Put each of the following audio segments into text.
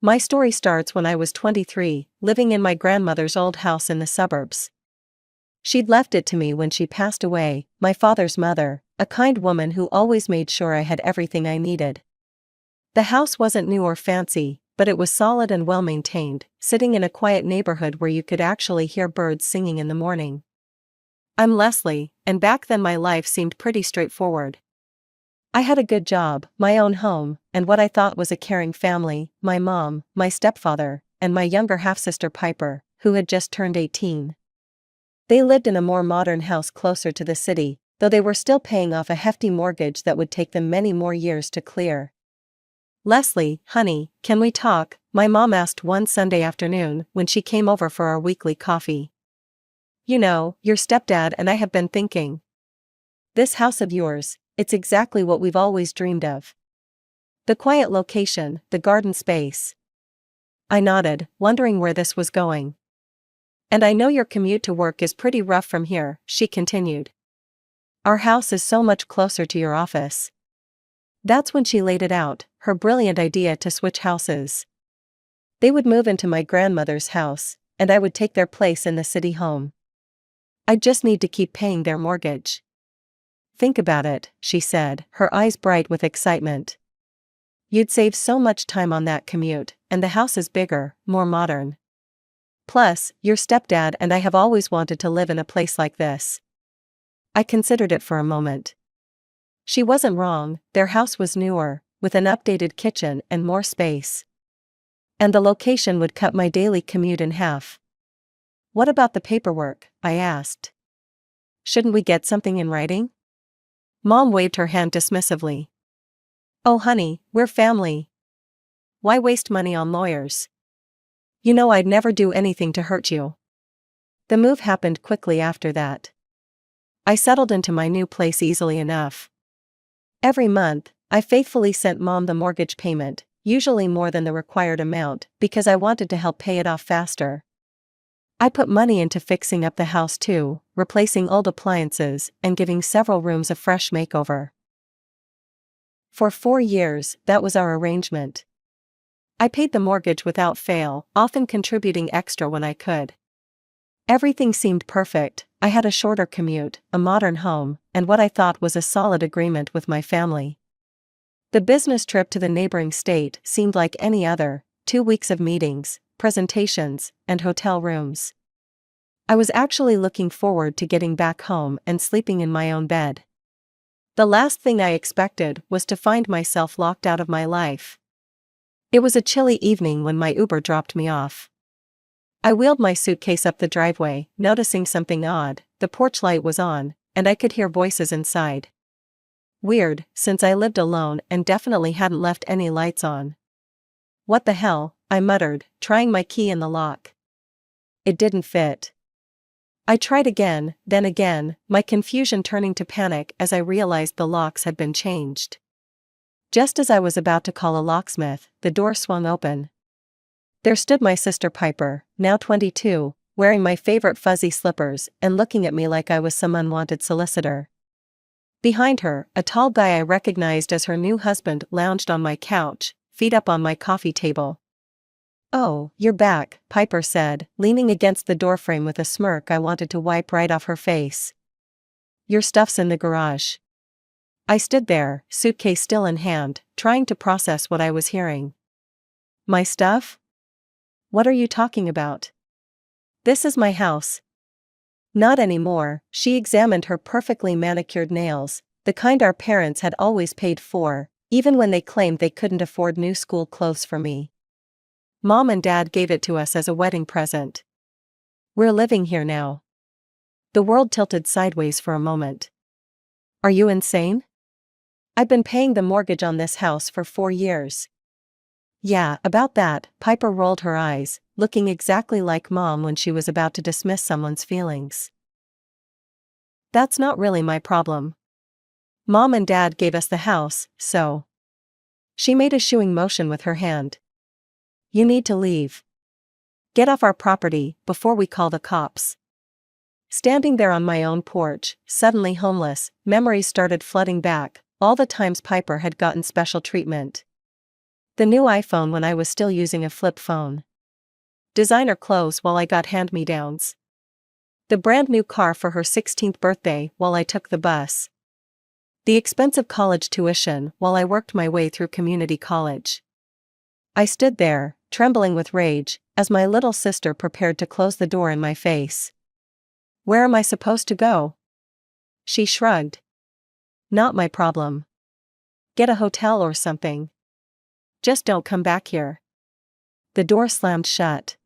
My story starts when I was 23, living in my grandmother's old house in the suburbs. She'd left it to me when she passed away, my father's mother, a kind woman who always made sure I had everything I needed. The house wasn't new or fancy, but it was solid and well-maintained, sitting in a quiet neighborhood where you could actually hear birds singing in the morning. I'm Leslie, and back then my life seemed pretty straightforward. I had a good job, my own home, and what I thought was a caring family, my mom, my stepfather, and my younger half-sister Piper, who had just turned 18. They lived in a more modern house closer to the city, though they were still paying off a hefty mortgage that would take them many more years to clear. "Leslie, honey, can we talk?" my mom asked one Sunday afternoon when she came over for our weekly coffee. "You know, your stepdad and I have been thinking. This house of yours, it's exactly what we've always dreamed of. The quiet location, the garden space." I nodded, wondering where this was going. "And I know your commute to work is pretty rough from here," she continued. "Our house is so much closer to your office." That's when she laid it out, her brilliant idea to switch houses. They would move into my grandmother's house, and I would take their place in the city home. I'd just need to keep paying their mortgage. "Think about it," she said, her eyes bright with excitement. "You'd save so much time on that commute, and the house is bigger, more modern. Plus, your stepdad and I have always wanted to live in a place like this." I considered it for a moment. She wasn't wrong, their house was newer, with an updated kitchen and more space. And the location would cut my daily commute in half. "What about the paperwork?" I asked. "Shouldn't we get something in writing?" Mom waved her hand dismissively. "Oh honey, we're family. Why waste money on lawyers? You know I'd never do anything to hurt you." The move happened quickly after that. I settled into my new place easily enough. Every month, I faithfully sent Mom the mortgage payment, usually more than the required amount, because I wanted to help pay it off faster. I put money into fixing up the house too, replacing old appliances and giving several rooms a fresh makeover. For 4 years, that was our arrangement. I paid the mortgage without fail, often contributing extra when I could. Everything seemed perfect. I had a shorter commute, a modern home, and what I thought was a solid agreement with my family. The business trip to the neighboring state seemed like any other, 2 weeks of meetings, presentations, and hotel rooms. I was actually looking forward to getting back home and sleeping in my own bed. The last thing I expected was to find myself locked out of my life. It was a chilly evening when my Uber dropped me off. I wheeled my suitcase up the driveway, noticing something odd. The porch light was on, and I could hear voices inside. Weird, since I lived alone and definitely hadn't left any lights on. "What the hell?" I muttered, trying my key in the lock. It didn't fit. I tried again, then again, my confusion turning to panic as I realized the locks had been changed. Just as I was about to call a locksmith, the door swung open. There stood my sister Piper, now 22, wearing my favorite fuzzy slippers and looking at me like I was some unwanted solicitor. Behind her, a tall guy I recognized as her new husband lounged on my couch, feet up on my coffee table. "Oh, you're back," Piper said, leaning against the doorframe with a smirk I wanted to wipe right off her face. "Your stuff's in the garage." I stood there, suitcase still in hand, trying to process what I was hearing. "My stuff? What are you talking about? This is my house." "Not anymore." She examined her perfectly manicured nails, the kind our parents had always paid for, even when they claimed they couldn't afford new school clothes for me. "Mom and Dad gave it to us as a wedding present. We're living here now." The world tilted sideways for a moment. "Are you insane? I've been paying the mortgage on this house for 4 years." "Yeah, about that." Piper rolled her eyes, looking exactly like Mom when she was about to dismiss someone's feelings. "That's not really my problem. Mom and Dad gave us the house, so." She made a shooing motion with her hand. "You need to leave. Get off our property, before we call the cops." Standing there on my own porch, suddenly homeless, memories started flooding back, all the times Piper had gotten special treatment. The new iPhone when I was still using a flip phone. Designer clothes while I got hand-me-downs. The brand new car for her 16th birthday while I took the bus. The expensive college tuition while I worked my way through community college. I stood there, trembling with rage, as my little sister prepared to close the door in my face. Where am I supposed to go? She shrugged. Not my problem. Get a hotel or something. Just don't come back here. The door slammed shut.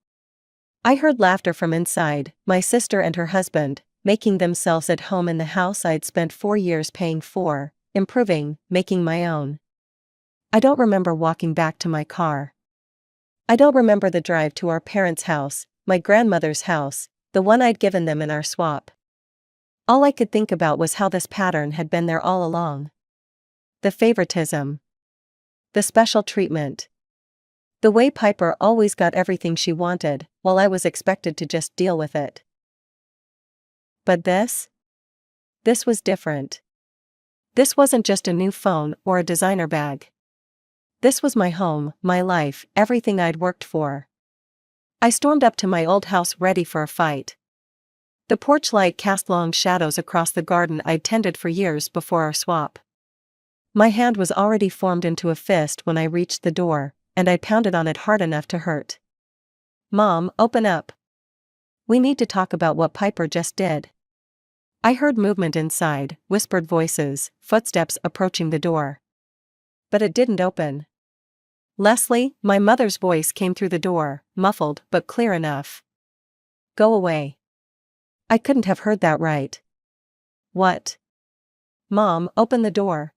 I heard laughter from inside, my sister and her husband, making themselves at home in the house I'd spent 4 years paying for, improving, making my own. I don't remember walking back to my car. I don't remember the drive to our parents' house, my grandmother's house, the one I'd given them in our swap. All I could think about was how this pattern had been there all along. The favoritism. The special treatment. The way Piper always got everything she wanted, while I was expected to just deal with it. But this? This was different. This wasn't just a new phone or a designer bag. This was my home, my life, everything I'd worked for. I stormed up to my old house ready for a fight. The porch light cast long shadows across the garden I'd tended for years before our swap. My hand was already formed into a fist when I reached the door, and I pounded on it hard enough to hurt. Mom, open up. We need to talk about what Piper just did. I heard movement inside, whispered voices, footsteps approaching the door. But it didn't open. Leslie, my mother's voice came through the door, muffled but clear enough. Go away. I couldn't have heard that right. What? Mom, open the door.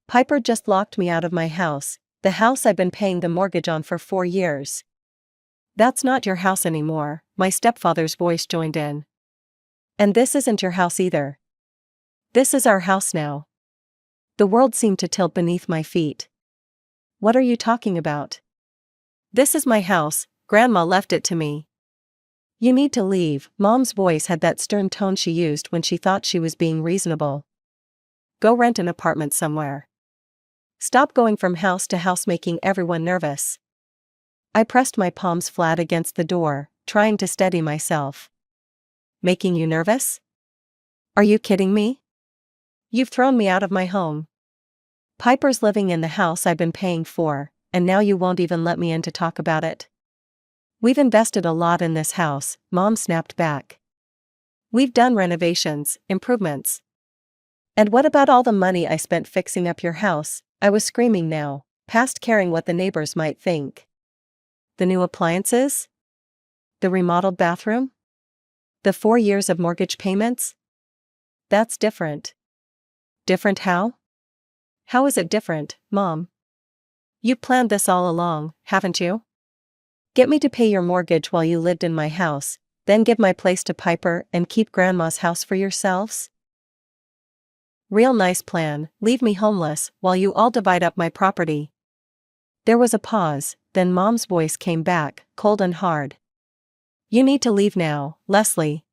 Piper just locked me out of my house, the house I've been paying the mortgage on for 4 years. That's not your house anymore, my stepfather's voice joined in. And this isn't your house either. This is our house now. The world seemed to tilt beneath my feet. What are you talking about? This is my house, Grandma left it to me. You need to leave, Mom's voice had that stern tone she used when she thought she was being reasonable. Go rent an apartment somewhere. Stop going from house to house making everyone nervous. I pressed my palms flat against the door, trying to steady myself. Making you nervous? Are you kidding me? You've thrown me out of my home. Piper's living in the house I've been paying for, and now you won't even let me in to talk about it. We've invested a lot in this house, Mom snapped back. We've done renovations, improvements. And what about all the money I spent fixing up your house? I was screaming now, past caring what the neighbors might think. The new appliances? The remodeled bathroom? The 4 years of mortgage payments? That's different. Different how? How is it different, Mom? You planned this all along, haven't you? Get me to pay your mortgage while you lived in my house, then give my place to Piper and keep Grandma's house for yourselves? Real nice plan, leave me homeless while you all divide up my property. There was a pause, then Mom's voice came back, cold and hard. You need to leave now, Leslie.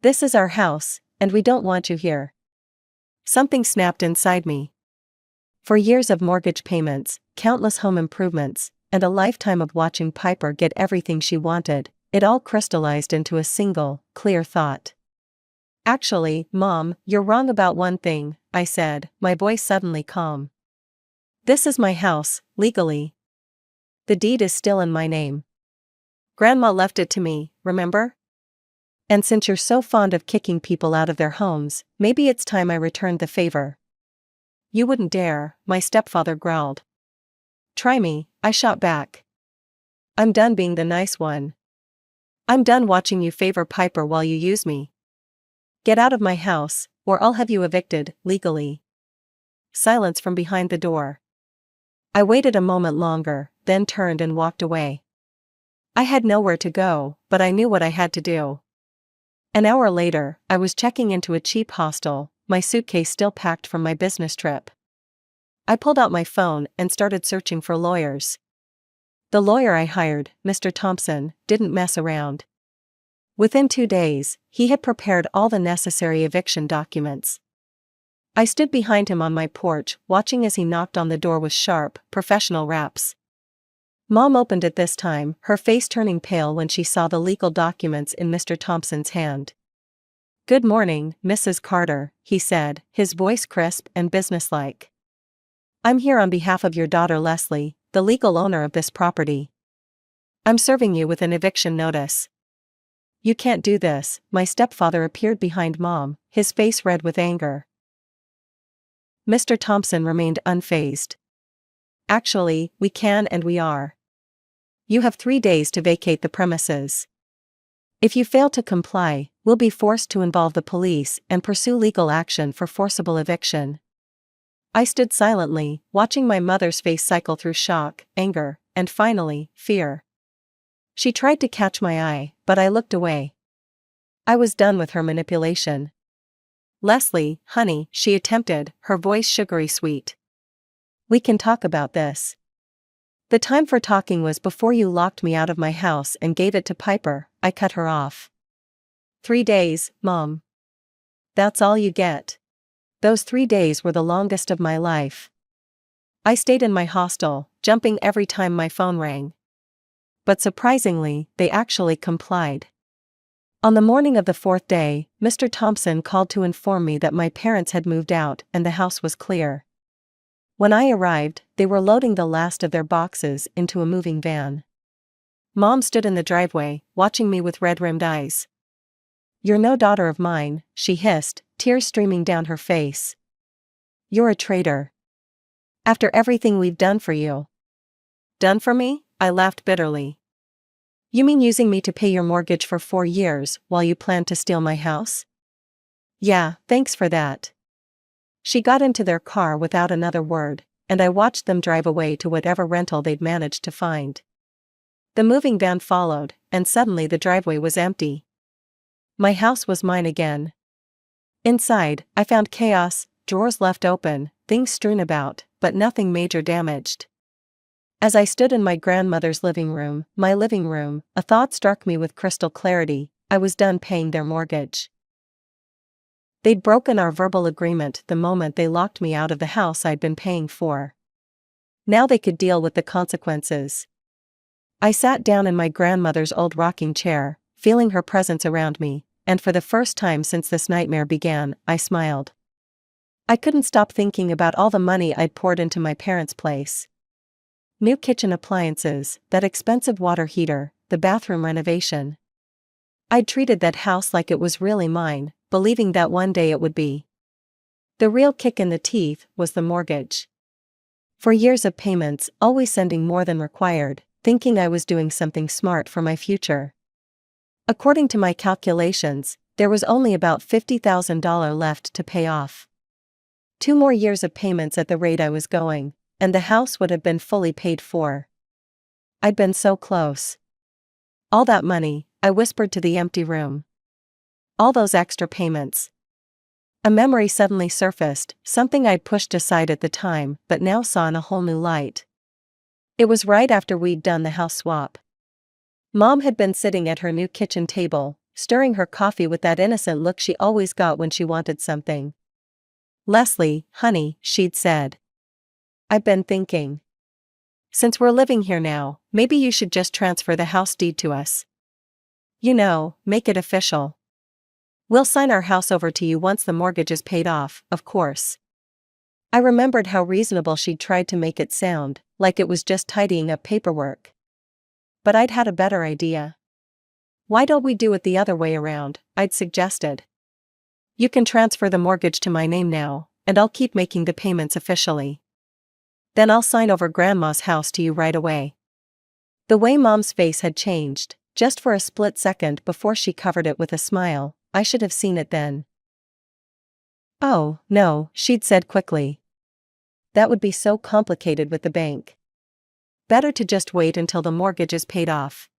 This is our house, and we don't want you here. Something snapped inside me. For years of mortgage payments, countless home improvements, and a lifetime of watching Piper get everything she wanted, it all crystallized into a single, clear thought. Actually, Mom, you're wrong about one thing, I said, my voice suddenly calm. This is my house, legally. The deed is still in my name. Grandma left it to me, remember? And since you're so fond of kicking people out of their homes, maybe it's time I returned the favor. You wouldn't dare, my stepfather growled. Try me, I shot back. I'm done being the nice one. I'm done watching you favor Piper while you use me. Get out of my house, or I'll have you evicted, legally. Silence from behind the door. I waited a moment longer, then turned and walked away. I had nowhere to go, but I knew what I had to do. An hour later, I was checking into a cheap hostel, my suitcase still packed from my business trip. I pulled out my phone and started searching for lawyers. The lawyer I hired, Mr. Thompson, didn't mess around. Within 2 days, he had prepared all the necessary eviction documents. I stood behind him on my porch, watching as he knocked on the door with sharp, professional raps. Mom opened it this time, her face turning pale when she saw the legal documents in Mr. Thompson's hand. "Good morning, Mrs. Carter," he said, his voice crisp and businesslike. "I'm here on behalf of your daughter Leslie, the legal owner of this property. I'm serving you with an eviction notice." "You can't do this." My stepfather appeared behind Mom, his face red with anger. Mr. Thompson remained unfazed. "Actually, we can and we are. You have 3 days to vacate the premises. If you fail to comply, we'll be forced to involve the police and pursue legal action for forcible eviction." I stood silently, watching my mother's face cycle through shock, anger, and finally, fear. She tried to catch my eye, but I looked away. I was done with her manipulation. "Leslie, honey," she attempted, her voice sugary sweet. "We can talk about this. The time for talking was before you locked me out of my house and gave it to Piper." I cut her off. 3 days, Mom. That's all you get. Those 3 days were the longest of my life. I stayed in my hostel, jumping every time my phone rang. But surprisingly, they actually complied. On the morning of the 4th day, Mr. Thompson called to inform me that my parents had moved out and the house was clear. When I arrived, they were loading the last of their boxes into a moving van. Mom stood in the driveway, watching me with red-rimmed eyes. "You're no daughter of mine," she hissed, tears streaming down her face. "You're a traitor. After everything we've done for you." "Done for me?" I laughed bitterly. "You mean using me to pay your mortgage for 4 years while you planned to steal my house?" "Yeah, thanks for that." She got into their car without another word, and I watched them drive away to whatever rental they'd managed to find. The moving van followed, and suddenly the driveway was empty. My house was mine again. Inside, I found chaos, drawers left open, things strewn about, but nothing major damaged. As I stood in my grandmother's living room, a thought struck me with crystal clarity: I was done paying their mortgage. They'd broken our verbal agreement the moment they locked me out of the house I'd been paying for. Now they could deal with the consequences. I sat down in my grandmother's old rocking chair, feeling her presence around me, and for the first time since this nightmare began, I smiled. I couldn't stop thinking about all the money I'd poured into my parents' place. New kitchen appliances, that expensive water heater, the bathroom renovation. I'd treated that house like it was really mine, believing that one day it would be. The real kick in the teeth was the mortgage. For years of payments, always sending more than required, thinking I was doing something smart for my future. According to my calculations, there was only about $50,000 left to pay off. 2 more years of payments at the rate I was going, and the house would have been fully paid for. I'd been so close. All that money, I whispered to the empty room. All those extra payments. A memory suddenly surfaced, something I'd pushed aside at the time but now saw in a whole new light. It was right after we'd done the house swap. Mom had been sitting at her new kitchen table, stirring her coffee with that innocent look she always got when she wanted something. "Leslie, honey," she'd said. "I've been thinking. Since we're living here now, maybe you should just transfer the house deed to us. You know, make it official. We'll sign our house over to you once the mortgage is paid off, of course." I remembered how reasonable she'd tried to make it sound, like it was just tidying up paperwork. But I'd had a better idea. "Why don't we do it the other way around?" I'd suggested. "You can transfer the mortgage to my name now, and I'll keep making the payments officially. Then I'll sign over Grandma's house to you right away." The way Mom's face had changed, just for a split second before she covered it with a smile, I should have seen it then. "Oh, no," she'd said quickly. "That would be so complicated with the bank. Better to just wait until the mortgage is paid off.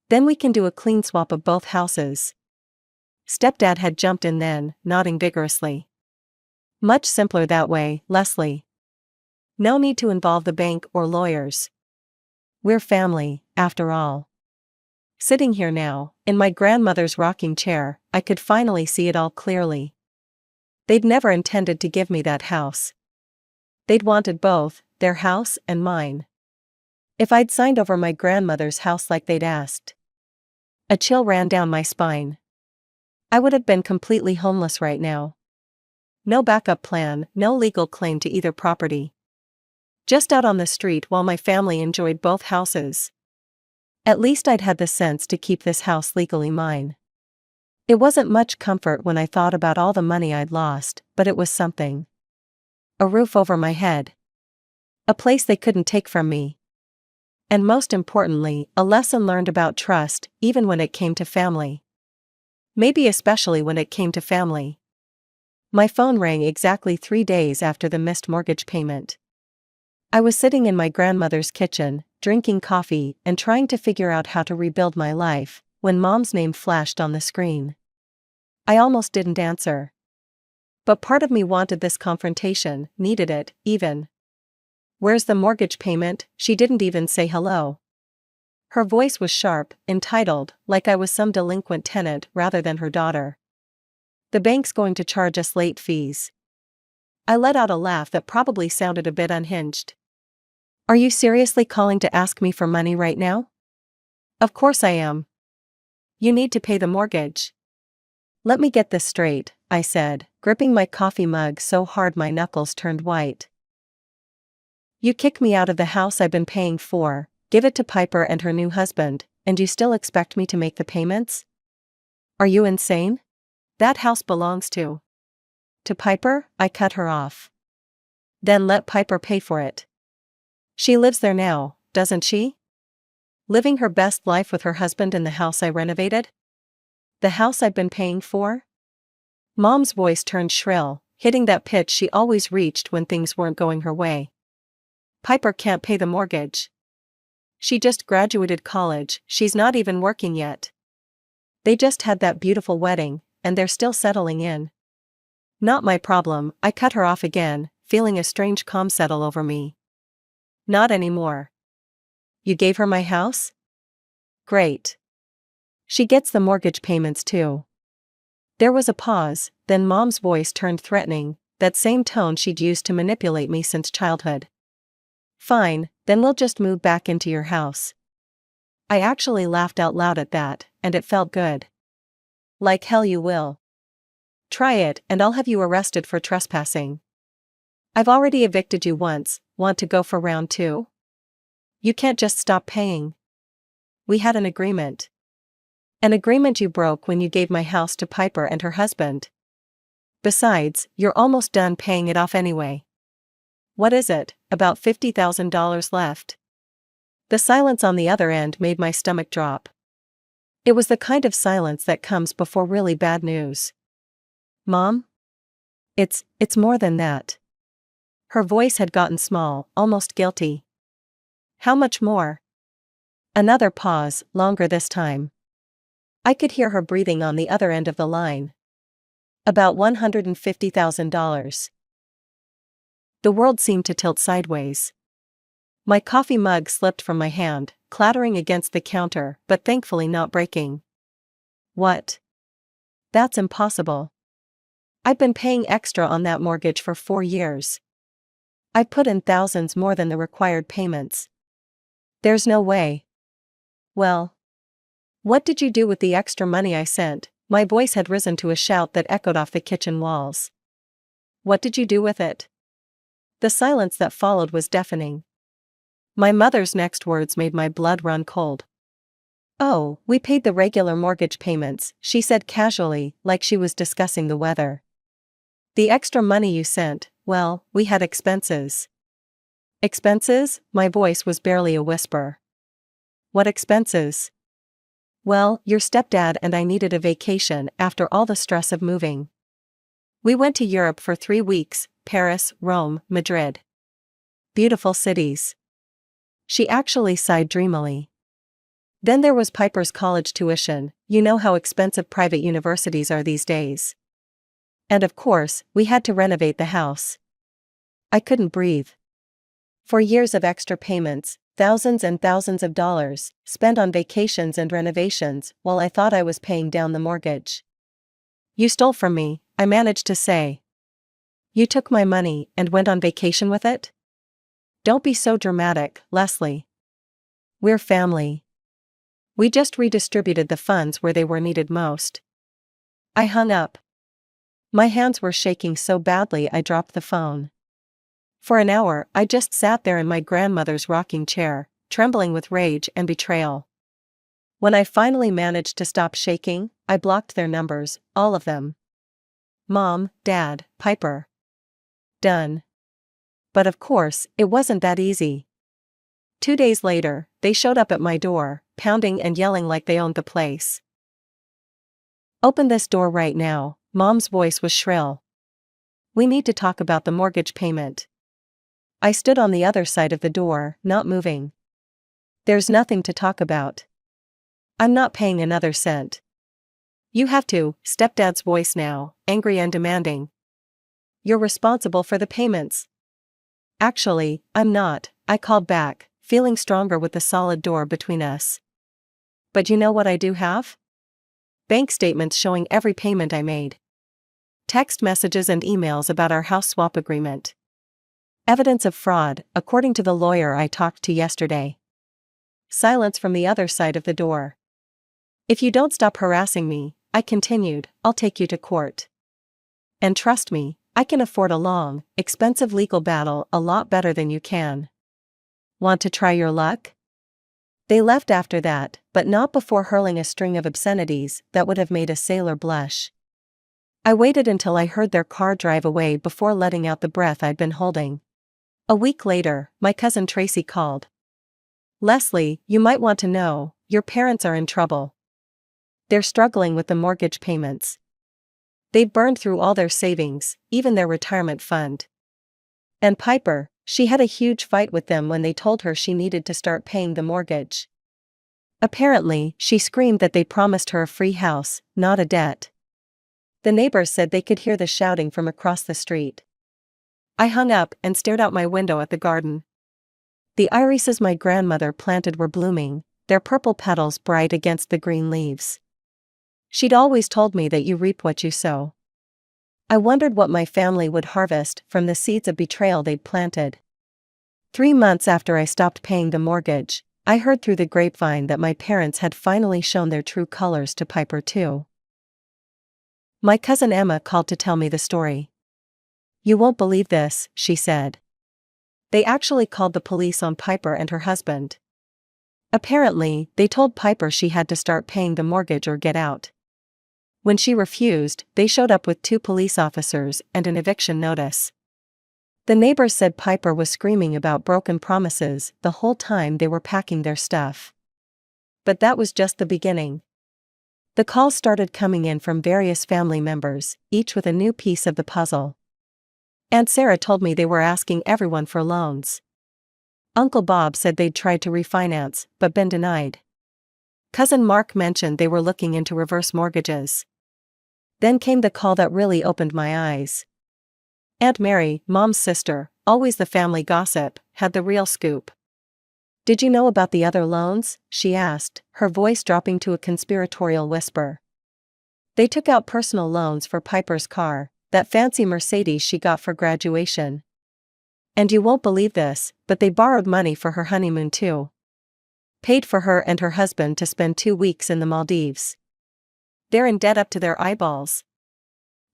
Then we can do a clean swap of both houses." Stepdad had jumped in then, nodding vigorously. "Much simpler that way, Leslie. No need to involve the bank or lawyers. We're family, after all." Sitting here now, in my grandmother's rocking chair, I could finally see it all clearly. They'd never intended to give me that house. They'd wanted both, their house and mine. If I'd signed over my grandmother's house like they'd asked. A chill ran down my spine. I would have been completely homeless right now. No backup plan, no legal claim to either property. Just out on the street while my family enjoyed both houses. At least I'd had the sense to keep this house legally mine. It wasn't much comfort when I thought about all the money I'd lost, but it was something. A roof over my head. A place they couldn't take from me. And most importantly, a lesson learned about trust, even when it came to family. Maybe especially when it came to family. My phone rang exactly 3 days after the missed mortgage payment. I was sitting in my grandmother's kitchen, drinking coffee and trying to figure out how to rebuild my life, when Mom's name flashed on the screen. I almost didn't answer. But part of me wanted this confrontation, needed it, even. "Where's the mortgage payment?" She didn't even say hello. Her voice was sharp, entitled, like I was some delinquent tenant rather than her daughter. "The bank's going to charge us late fees." I let out a laugh that probably sounded a bit unhinged. "Are you seriously calling to ask me for money right now?" "Of course I am. You need to pay the mortgage." "Let me get this straight," I said, gripping my coffee mug so hard my knuckles turned white. "You kick me out of the house I've been paying for, give it to Piper and her new husband, and you still expect me to make the payments? Are you insane? That house belongs to Piper?" I cut her off. "Then let Piper pay for it. She lives there now, doesn't she? Living her best life with her husband in the house I renovated? The house I've been paying for?" Mom's voice turned shrill, hitting that pitch she always reached when things weren't going her way. "Piper can't pay the mortgage. She just graduated college, she's not even working yet. They just had that beautiful wedding, and they're still settling in." "Not my problem," I cut her off again, feeling a strange calm settle over me. "Not anymore. You gave her my house? Great. She gets the mortgage payments too." There was a pause, then Mom's voice turned threatening, that same tone she'd used to manipulate me since childhood. "Fine, then we'll just move back into your house." I actually laughed out loud at that, and it felt good. "Like hell you will. Try it and I'll have you arrested for trespassing. I've already evicted you once, want to go for round 2? You can't just stop paying. We had an agreement. An agreement you broke when you gave my house to Piper and her husband. Besides, you're almost done paying it off anyway. What is it, about $50,000 left?" The silence on the other end made my stomach drop. It was the kind of silence that comes before really bad news. "Mom? It's more than that." Her voice had gotten small, almost guilty. "How much more?" Another pause, longer this time. I could hear her breathing on the other end of the line. "About $150,000. The world seemed to tilt sideways. My coffee mug slipped from my hand, clattering against the counter, but thankfully not breaking. "What? That's impossible. I've been paying extra on that mortgage for 4 years. I put in thousands more than the required payments. There's no way." "Well, what did you do with the extra money I sent?" My voice had risen to a shout that echoed off the kitchen walls. "What did you do with it?" The silence that followed was deafening. My mother's next words made my blood run cold. "Oh, we paid the regular mortgage payments," she said casually, like she was discussing the weather. "The extra money you sent, well, we had expenses." "Expenses?" My voice was barely a whisper. "What expenses?" "Well, your stepdad and I needed a vacation after all the stress of moving. We went to Europe for 3 weeks, Paris, Rome, Madrid. Beautiful cities." She actually sighed dreamily. "Then there was Piper's college tuition, you know how expensive private universities are these days. And of course, we had to renovate the house." I couldn't breathe. 4 years of extra payments, thousands and thousands of dollars, spent on vacations and renovations, while I thought I was paying down the mortgage. "You stole from me," I managed to say, You took my money and went on vacation with it? Don't be so dramatic, Leslie. We're family. We just redistributed the funds where they were needed most. I hung up. My hands were shaking so badly I dropped the phone. For an hour, I just sat there in my grandmother's rocking chair, trembling with rage and betrayal. When I finally managed to stop shaking, I blocked their numbers, all of them. Mom, Dad, Piper. Done. But of course, it wasn't that easy. 2 days later, they showed up at my door, pounding and yelling like they owned the place. Open this door right now, Mom's voice was shrill. We need to talk about the mortgage payment. I stood on the other side of the door, not moving. There's nothing to talk about. I'm not paying another cent. You have to, stepdad's voice now, angry and demanding. You're responsible for the payments. Actually, I'm not, I called back, feeling stronger with the solid door between us. But you know what I do have? Bank statements showing every payment I made. Text messages and emails about our house swap agreement. Evidence of fraud, according to the lawyer I talked to yesterday. Silence from the other side of the door. If you don't stop harassing me, I continued, I'll take you to court. And trust me, I can afford a long, expensive legal battle a lot better than you can. Want to try your luck? They left after that, but not before hurling a string of obscenities that would have made a sailor blush. I waited until I heard their car drive away before letting out the breath I'd been holding. A week later, my cousin Tracy called. Leslie, you might want to know, your parents are in trouble. They're struggling with the mortgage payments. They've burned through all their savings, even their retirement fund. And Piper, she had a huge fight with them when they told her she needed to start paying the mortgage. Apparently, she screamed that they promised her a free house, not a debt. The neighbors said they could hear the shouting from across the street. I hung up and stared out my window at the garden. The irises my grandmother planted were blooming, their purple petals bright against the green leaves. She'd always told me that you reap what you sow. I wondered what my family would harvest from the seeds of betrayal they'd planted. 3 months after I stopped paying the mortgage, I heard through the grapevine that my parents had finally shown their true colors to Piper too. My cousin Emma called to tell me the story. You won't believe this, she said. They actually called the police on Piper and her husband. Apparently, they told Piper she had to start paying the mortgage or get out. When she refused, they showed up with 2 police officers and an eviction notice. The neighbors said Piper was screaming about broken promises the whole time they were packing their stuff. But that was just the beginning. The calls started coming in from various family members, each with a new piece of the puzzle. Aunt Sarah told me they were asking everyone for loans. Uncle Bob said they'd tried to refinance, but been denied. Cousin Mark mentioned they were looking into reverse mortgages. Then came the call that really opened my eyes. Aunt Mary, Mom's sister, always the family gossip, had the real scoop. Did you know about the other loans? She asked, her voice dropping to a conspiratorial whisper. They took out personal loans for Piper's car, that fancy Mercedes she got for graduation. And you won't believe this, but they borrowed money for her honeymoon too. Paid for her and her husband to spend 2 weeks in the Maldives. They're in debt up to their eyeballs.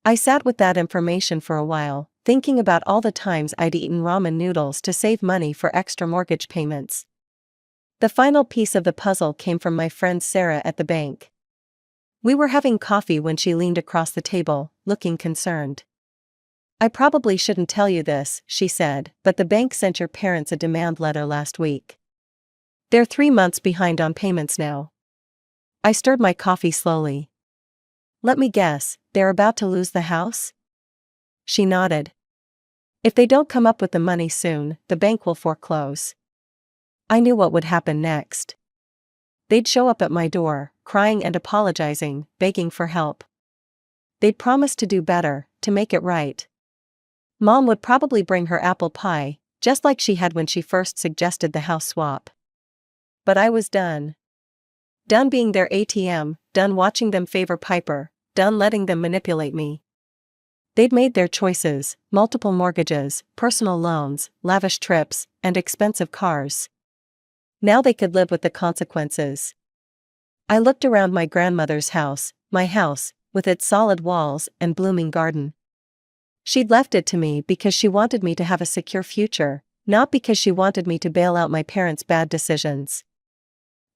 I sat with that information for a while, thinking about all the times I'd eaten ramen noodles to save money for extra mortgage payments. The final piece of the puzzle came from my friend Sarah at the bank. We were having coffee when she leaned across the table, looking concerned. I probably shouldn't tell you this, she said, but the bank sent your parents a demand letter last week. They're 3 months behind on payments now. I stirred my coffee slowly. Let me guess, they're about to lose the house? She nodded. If they don't come up with the money soon, the bank will foreclose. I knew what would happen next. They'd show up at my door, crying and apologizing, begging for help. They'd promise to do better, to make it right. Mom would probably bring her apple pie, just like she had when she first suggested the house swap. But I was done. Done being their ATM, done watching them favor Piper, done letting them manipulate me. They'd made their choices: multiple mortgages, personal loans, lavish trips, and expensive cars. Now they could live with the consequences. I looked around my grandmother's house, my house, with its solid walls and blooming garden. She'd left it to me because she wanted me to have a secure future, not because she wanted me to bail out my parents' bad decisions.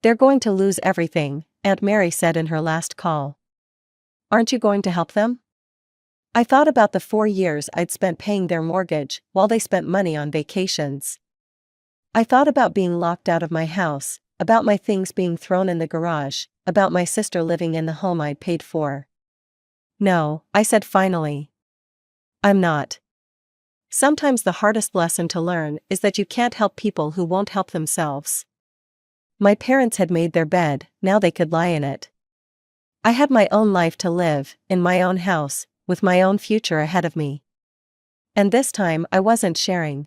"They're going to lose everything," Aunt Mary said in her last call. "Aren't you going to help them?" I thought about the 4 years I'd spent paying their mortgage, while they spent money on vacations. I thought about being locked out of my house, about my things being thrown in the garage, about my sister living in the home I'd paid for. "No," I said finally. "I'm not." Sometimes the hardest lesson to learn is that you can't help people who won't help themselves. My parents had made their bed, now they could lie in it. I had my own life to live, in my own house, with my own future ahead of me. And this time I wasn't sharing,